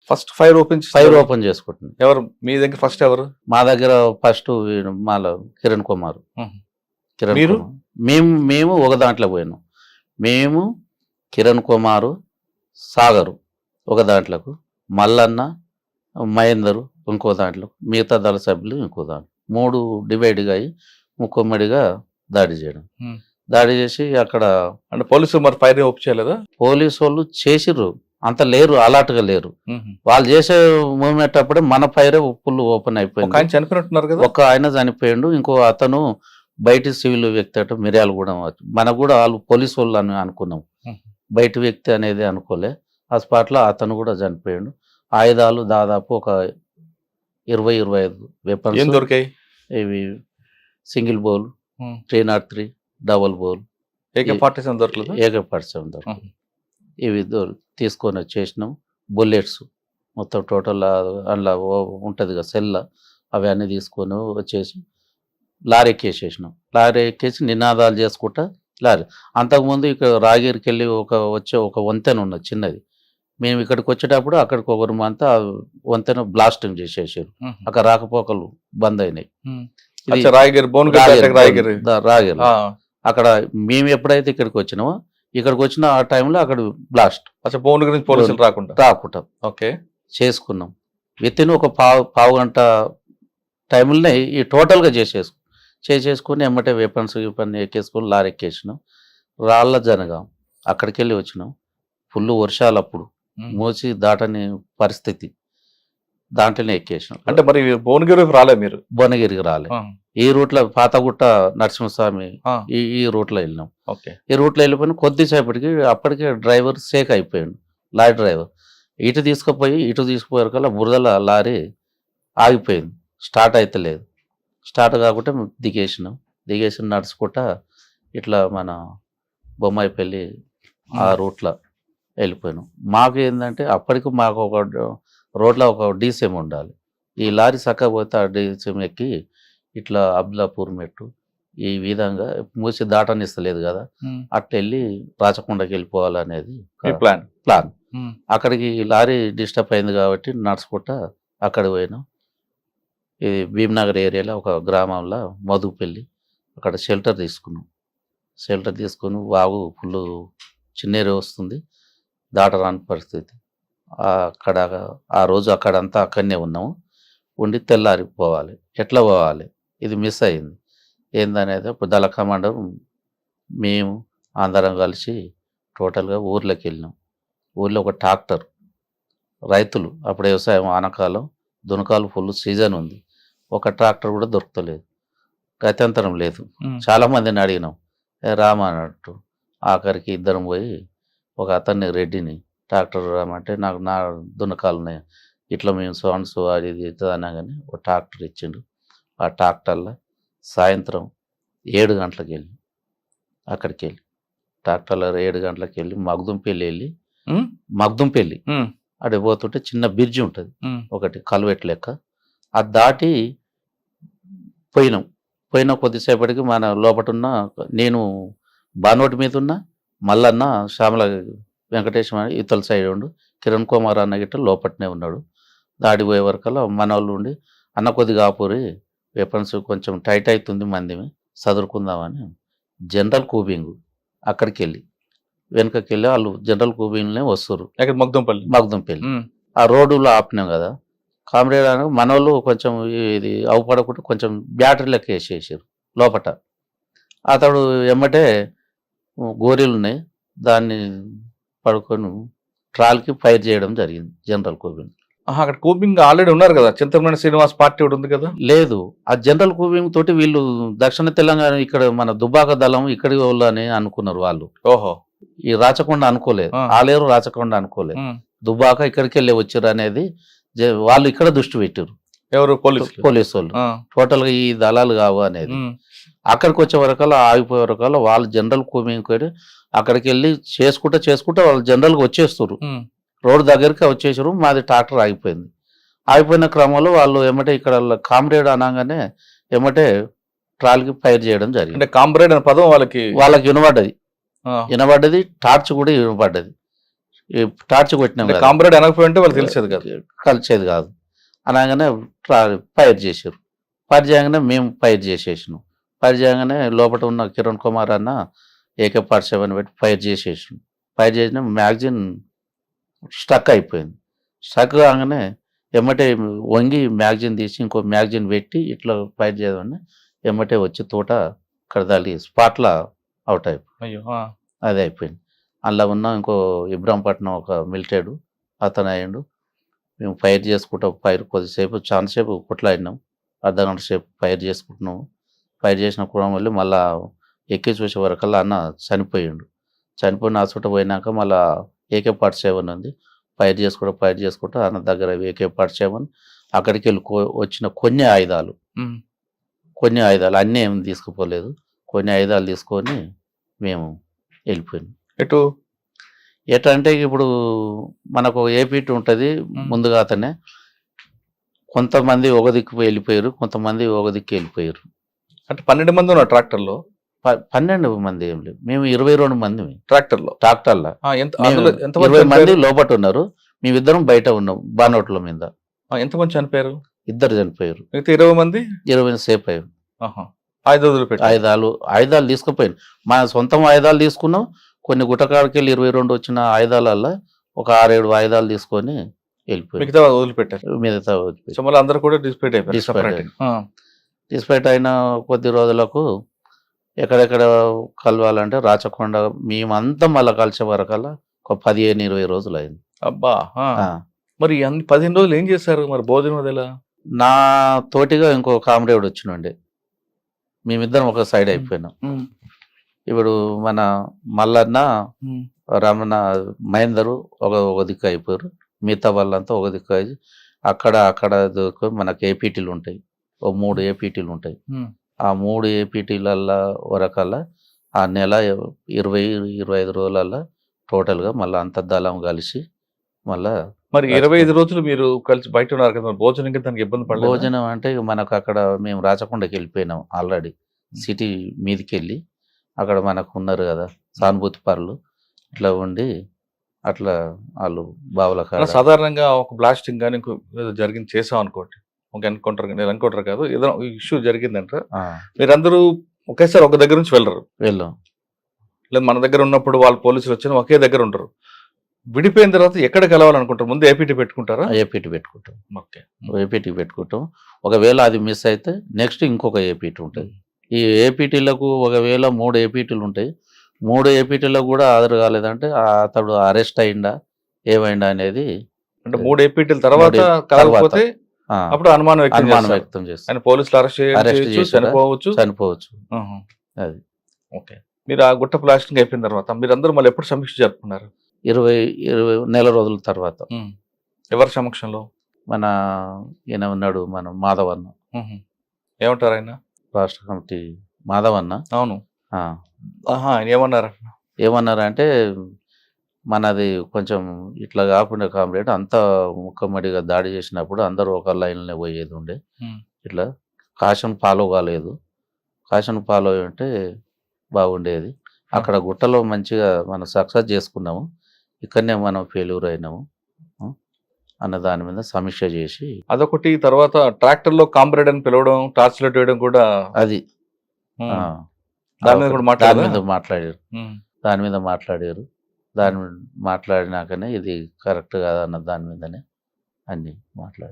First fire open చేసుకుంటుంది. ఎవరు మీ దగ్గర ఫస్ట్ ఎవరు? మా దగ్గర ఫస్ట్ మాలో కిరణ్ కుమార్. మీరు? మేము ఒక దాంట్లో పోయినాం. మేము కిరణ్ కుమారు, సాగరు ఒక దాంట్లోకు, మల్లన్న, మహేందరు ఇంకో దాంట్లో, మిగతా దళ సభ్యులు ఇంకో దాంట్లో, 3 డివైడ్గా అయ్యి ముక్కమ్మడిగా దాడి చేయడం. దాడి చేసి అక్కడ అంటే పోలీసు మరి ఫైర్ ఓపెన్ చేయలేదా? పోలీసు వాళ్ళు చేసిర్రు, అంత లేరు, అలర్ట్గా లేరు. వాళ్ళు చేసే మూమెంట్ అప్పుడే మన ఫైరే ఫుల్ ఓపెన్ అయిపోయింది. ఆయన చనిపోయినట్టున్నారు కదా? ఒక ఆయన చనిపోయిండు, ఇంకో అతను బయట సివిల్ వ్యక్తి అటు మిర్యాలగూడెం. మనకు కూడా వాళ్ళు పోలీసు వాళ్ళు అని అనుకున్నాం, బయట వ్యక్తి అనేది అనుకోలే. ఆ స్పాట్లో అతను కూడా చనిపోయాడు. ఆయుధాలు దాదాపు ఒక 20-25 వెపన్స్. ఏం దొరికాయి? ఇవి single bowl, 303 double bowl, AK-47 దొరకలేదు. AK-47 దొరకలేదు. ఇవి తీసుకొని వచ్చేసినాం. బుల్లెట్స్ మొత్తం టోటల్ అందులో ఉంటుంది కదా సెల్ల, అవన్నీ తీసుకొని వచ్చేసి లారీ ఎక్కేసేసినాం. లారీ ఎక్కేసి నినాదాలు చేసుకుంటా లారీ. అంతకుముందు ఇక్కడ రాగిరికి వెళ్ళి ఒక వంతెన ఉన్నది చిన్నది. మేము ఇక్కడికి వచ్చేటప్పుడు అక్కడికి ఒకరు అంతా వంతెన బ్లాస్టింగ్ చేసేసారు. అక్కడ రాకపోకలు బంద్ అయినాయి. రాగిరి అక్కడ మేము ఎప్పుడైతే ఇక్కడికి వచ్చినామో, ఇక్కడికి వచ్చిన ఆ టైంలో అక్కడ బ్లాస్ట్. భువనగిరి నుంచి పోలీసులు రాకుండా ఓకే చేసుకున్నాం. వితిన్ ఒక పావు గంట టైంలోనే ఈ టోటల్గా చేసేసుకుని ఎమ్మటే వెపన్స్ ఎక్కేసుకొని లారీ ఎక్కేసినాం. రాళ్ళ జనగాం అక్కడికి వెళ్ళి వచ్చినాం. ఫుల్ వర్షాలు, అప్పుడు మోసి దాటని పరిస్థితి, దాంట్లోనే ఎక్కేసినాం. అంటే మరి భువనగిరి రాలే మీరు? భువనగిరికి రాలే. ఈ రూట్లో పాతగుట్ట నరసింహస్వామి ఈ రూట్లో వెళ్ళినాం. ఈ రూట్లో వెళ్ళిపోయిన కొద్దిసేపటికి అప్పటికే డ్రైవర్ సేక్ అయిపోయాడు. లారీ డ్రైవర్ ఇటు తీసుకుపోయారు కల్లా బురదల లారీ ఆగిపోయింది, స్టార్ట్ అయితే లేదు. స్టార్ట్ కాకుండా దిగేసి నడుచుకుంటా ఇట్లా మన బొమ్మాయిపల్లి ఆ రూట్లో వెళ్ళిపోయినాం. మాకు ఏంటంటే అప్పటికి మాకు ఒక రోడ్లో ఒక డీసీఎం ఉండాలి. ఈ లారీ చక్కగా పోతే ఆ డీసీఎం ఎక్కి ఇట్లా అబ్దుల్లాపూర్ మెట్టు ఈ విధంగా మూసి దాటనిస్తలేదు కదా, అట్లా వెళ్ళి రాచకొండకి వెళ్ళిపోవాలనేది ప్లాన్. అక్కడికి లారీ డిస్టర్బ్ అయింది కాబట్టి నడుచుకుంటా అక్కడికి పోయినాం. ఇది భీమ్నగర్ ఏరియాలో ఒక గ్రామంలో మధుపల్లి, అక్కడ షెల్టర్ తీసుకుని వాగు ఫుల్ చిన్నేరు వస్తుంది, దాటరాని పరిస్థితి. అక్కడ ఆ రోజు అక్కడంతా అక్కడనే ఉన్నాము. ఉండి తెల్లారిపోవాలి, ఎట్లా పోవాలి, ఇది మిస్ అయింది. ఏందనేది ఇప్పుడు దళ కమాండర్ మేము అందరం కలిసి టోటల్గా ఊర్లోకి వెళ్ళినాం. ఊర్లో ఒక ట్రాక్టర్, రైతులు అప్పుడు వ్యవసాయం ఆనకాలం, దునకాలు ఫుల్ సీజన్ ఉంది, ఒక ట్రాక్టర్ కూడా దొరకలేదు, గత్యంతరం లేదు. చాలామందిని అడిగినాం, రామన్నట్టు. ఆఖరికి ఇద్దరం పోయి ఒక అతన్ని రెడ్డిని ట్రాక్టర్ రామంటే, నాకు నా దునకాలు ఉన్నాయి, ఇట్లా మేము సోన్స్ అది ఇది అన్నా కానీ ఒక ట్రాక్టర్ ఇచ్చిండు. ఆ ట్రాక్టర్లో సాయంత్రం 7 గంటలకు వెళ్ళి అక్కడికి వెళ్ళి ట్రాక్టర్లో 7 గంటలకు వెళ్ళి మగ్దుంపల్లి అటు పోతుంటే చిన్న బ్రిడ్జి ఉంటుంది ఒకటి, కల్వెట్ లెక్క, అది దాటి పోయిన కొద్దిసేపటికి మన లోపటున్న నేను బానోటి మీద ఉన్న మల్లన్న, శ్యామల వెంకటేశ్వర ఇతల సైడ్ ఉండు, కిరణ్ కుమార్ అన్న గిట్ట లోపట్నే ఉన్నాడు. దాడిపోయే వరకల్లా మన వాళ్ళు ఉండి, అన్న కొద్దిగా ఆపూరి, వెపన్స్ కొంచెం టైట్ అవుతుంది, మంది చదువుకుందామని జనరల్ కూబింగ్ అక్కడికి వెళ్ళి వెనకకి వెళ్ళి వాళ్ళు జనరల్ కూబింగ్లోనే వస్తారు. మగ్దుంపల్లి ఆ రోడ్డులో ఆపినాం కదా, కామ్రేడ్ అని మన వాళ్ళు కొంచెం ఇది అవపడకుండా కొంచెం బ్యాటరీ లెక్క వేసేసారు లోపట. అతడు ఎమ్మటే గోరీలు ఉన్నాయి, దాన్ని పడుకొని ట్రాల్కి ఫైర్ చేయడం జరిగింది జనరల్ కూబింగ్. అక్కడ కూబింగ్ ఆల్రెడీ ఉన్నారు కదా, చింతమనేని శ్రీనివాస్ పార్టీ ఒకటి ఉంది కదా? లేదు, ఆ జనరల్ కూబింగ్ తోటి వీళ్ళు దక్షిణ తెలంగాణ ఇక్కడ మన దుబ్బాక దళం ఇక్కడి వాళ్ళు అని అనుకున్నారు వాళ్ళు. ఓహో, ఈ రాచకొండ అనుకోలేదు, ఆలేరు రాచకొండ అనుకోలేదు, దుబ్బాక ఇక్కడికి వెళ్ళి వచ్చారు అనేది వాళ్ళు ఇక్కడ దృష్టి పెట్టారు. ఎవరు? పోలీసు వాళ్ళు. టోటల్ గా ఈ దళాలు కావు అనేది. అక్కడికి వచ్చే వరకల్లా ఆగిపోయే వరకల్లా వాళ్ళు జనరల్ కూబింగ్ అక్కడికి వెళ్ళి చేసుకుంటా వాళ్ళు జనరల్ గా వచ్చేస్తారు, రోడ్డు దగ్గరికి వచ్చేసారు. మాది ట్రాక్టర్ ఆగిపోయిన క్రమంలో వాళ్ళు ఏమంటే ఇక్కడ కామ్రేడ్ అనగానే ఏమంటే ట్రాల్కి ఫైర్ చేయడం జరిగింది. అంటే కామ్రేడ్ అనే పదం వాళ్ళకి వినబడ్డది, టార్చ్ కూడా వినబడ్డది. ఈ టార్చ్ కొట్టినాం కదా, కాంబ్రేడ్ అనకపోయింటే వాళ్ళు తెలిసేది కదా. కలిసేది కాదు. అనగానే ఫైర్ చేసారు. ఫైర్ చేయగానే మేము ఫైర్ చేసేసినాం. ఫైర్ చేయగానే లోపల ఉన్న కిరణ్ కుమార్ అన్న AK-47 పెట్టి ఫైర్ చేసేసినాం. ఫైర్ చేసిన మ్యాగజిన్ స్టక్ అయిపోయింది. స్టక్ కాగానే ఎమ్మటే వంగి మ్యాగజిన్ తీసి ఇంకో మ్యాగజిన్ పెట్టి ఇట్లా ఫైర్ చేయమని ఎమ్మటే వచ్చి తోట కడదాలి స్పాట్లో అవుట్ అయిపోయింది. అయ్యో అది అయిపోయింది. అందులో ఉన్న ఇంకో ఇబ్రాంపట్నం ఒక మిలిటరీ అతను అయ్యిండు. మేము ఫైర్ చేసుకుంటాం. ఫైర్ కొద్దిసేపు చాలాసేపు కొట్లాడినాం. అర్ధగంట సేపు ఫైర్ చేసుకుంటున్నాము. ఫైర్ చేసిన కూడా మళ్ళీ మళ్ళీ ఎక్కి చూసే వరకల్లా అన్న చనిపోయిండు. చనిపోయిన హాస్పిటల్ పోయినాక మళ్ళీ AK-47 ఉంది. ఫైర్ చేసుకుంటూ అన్న దగ్గర AK-47 అక్కడికి వెళ్ళి వచ్చిన కొన్ని ఆయుధాలు అన్నీ ఏమి తీసుకుపోలేదు. కొన్ని ఆయుధాలు తీసుకొని మేము వెళ్ళిపోయినాం. ఎట్లా అంటే ఇప్పుడు మనకు ఏపీటీ ఉంటుంది ముందుగా అతనే. కొంతమంది ఒక దిక్కు వెళ్ళిపోయారు, కొంతమంది ఒక దిక్కు వెళ్ళిపోయారు. అంటే 12 మంది ఉన్నారు ట్రాక్టర్లో. 12 మంది ఏం లేదు, మేము 22 మంది ట్రాక్టర్లో. 20 మంది లోపల ఉన్నారు, మేమిద్దరం బయట ఉన్నాం బానోట్ల మీద. ఎంతమంది చనిపోయారు? 2 చనిపోయారు. 20 మంది 20 సేఫ్ అయ్యారు. ఆయుధాలు తీసుకుపోయాను. మా సొంతం ఆయుధాలు తీసుకున్నాం. కొన్ని గుట్టకాడికి వెళ్ళి 22 వచ్చిన ఆయుధాలల్లో ఒక 6-7 ఆయుధాలు తీసుకొని వెళ్ళిపోయారు. మిగతా వదిలిపెట్టారు. అందరూ కూడా డిస్పైట్ అయిన కొద్ది రోజులకు ఎక్కడెక్కడ కలవాలంటే రాచకొండ మేమంతా మళ్ళీ కలిసే వరకల్లా ఒక 15-20 రోజులు అయింది. అబ్బా. మరి 15 రోజులు ఏం చేశారు? మరి భోజనం అదేలా? నా తోటిగా ఇంకో కామ్రేడ్ వచ్చినండి. మేమిద్దరం ఒక సైడ్ అయిపోయినాం. ఇప్పుడు మన మల్లన్న, రమణ, మహేందరు ఒక దిక్కు అయిపోయారు. మిగతా వాళ్ళంతా ఒక దిక్కు అయ్యి అక్కడ మనకు ఏపీటీలు ఉంటాయి. 3 ఏపీటీలు ఉంటాయి. ఆ 3 ఏపీటీలల్లో వరకల్లా ఆ నెల 20-25 రోజులల్లో టోటల్గా మళ్ళీ అంత దళం కలిసి మళ్ళా. మరి 25 రోజులు మీరు కలిసి బయట ఉన్నారు కదా, భోజనం దానికి ఇబ్బంది పడలేదు? భోజనం అంటే మనకు అక్కడ మేము రాచకొండకి వెళ్ళిపోయినాం ఆల్రెడీ. సిటీ మీదకి వెళ్ళి అక్కడ మనకు ఉన్నారు కదా సానుభూతి పరులు, ఇట్లా ఉండి అట్లా వాళ్ళు బావుల సాధారణంగా ఒక బ్లాస్టింగ్ కానీ జరిగింది చేసాం అనుకోండి, ఒక ఎన్కౌంటర్ కాదు, ఏదైనా ఇష్యూ జరిగిందంట, మీరందరూ ఒకేసారి ఒక దగ్గర నుంచి వెళ్ళాం. లేదు మన దగ్గర ఉన్నప్పుడు వాళ్ళు పోలీసులు వచ్చిన ఒకే దగ్గర ఉంటారు. విడిపోయిన తర్వాత ఎక్కడ కలవాలనుకుంటారు? ముందు ఏపీటీ పెట్టుకుంటారా? ఏపీటీ పెట్టుకుంటాం. ఒకవేళ అది మిస్ అయితే నెక్స్ట్ ఇంకొక ఏపీటీ ఉంటుంది. ఈ ఏపీటీలకు ఒకవేళ 3 ఏపీటీలు ఉంటాయి. 3 ఏపీటీలకు కూడా హాజరు కాలేదంటే అతడు అరెస్ట్ అయిందా ఏమైందా అనేది. అంటే 3 ఏపీటీల తర్వాత కలవకపోతే అప్పుడు అనుమానం వ్యక్తం చేస్తారు. పోలీసులు అరెస్ట్ చనిపోవచ్చు. అది ఓకే. మీరు ఆ గుట్ట ప్లాస్టింగ్ అయిపోయిన తర్వాత మీరందరూ మళ్ళీ ఎప్పుడు సమీక్ష జరుపుకున్నారు? 20 నెల రోజుల తర్వాత. ఎవరి సమక్షంలో? మన ఈయన ఉన్నాడు, మన మాధవన్న. ఏమంటారు ఆయన? రాష్ట్ర కమిటీ మాధవన్న. అవును. ఏమన్నారంటే మనది కొంచెం ఇట్లా కాకుండా కామ్రేడ్ అంతా ముక్కమ్మడిగా దాడి చేసినప్పుడు అందరూ ఒక లైన్లోనే పోయేది ఉండే. ఇట్లా కాషన్ ఫాలో కాలేదు. కాషన్ ఫాలో అంటే బాగుండేది. అక్కడ గుట్టలో మంచిగా మనం సక్సెస్ చేసుకున్నాము, ఇక్కడనే మనం ఫెయిల్యూర్ అయినాము అన్న దాని మీద సమీక్ష చేసి అదొకటి. తర్వాత ట్రాక్టర్లో కామ్రేడ్ అని పిలవడం, టార్చ్ లైట్ వేయడం కూడా అది దాని మీద మాట్లాడారు. దాని మాట్లాడినాకనే ఇది కరెక్ట్ కాదన్న దాని మీదనే అన్ని మాట్లాడారు.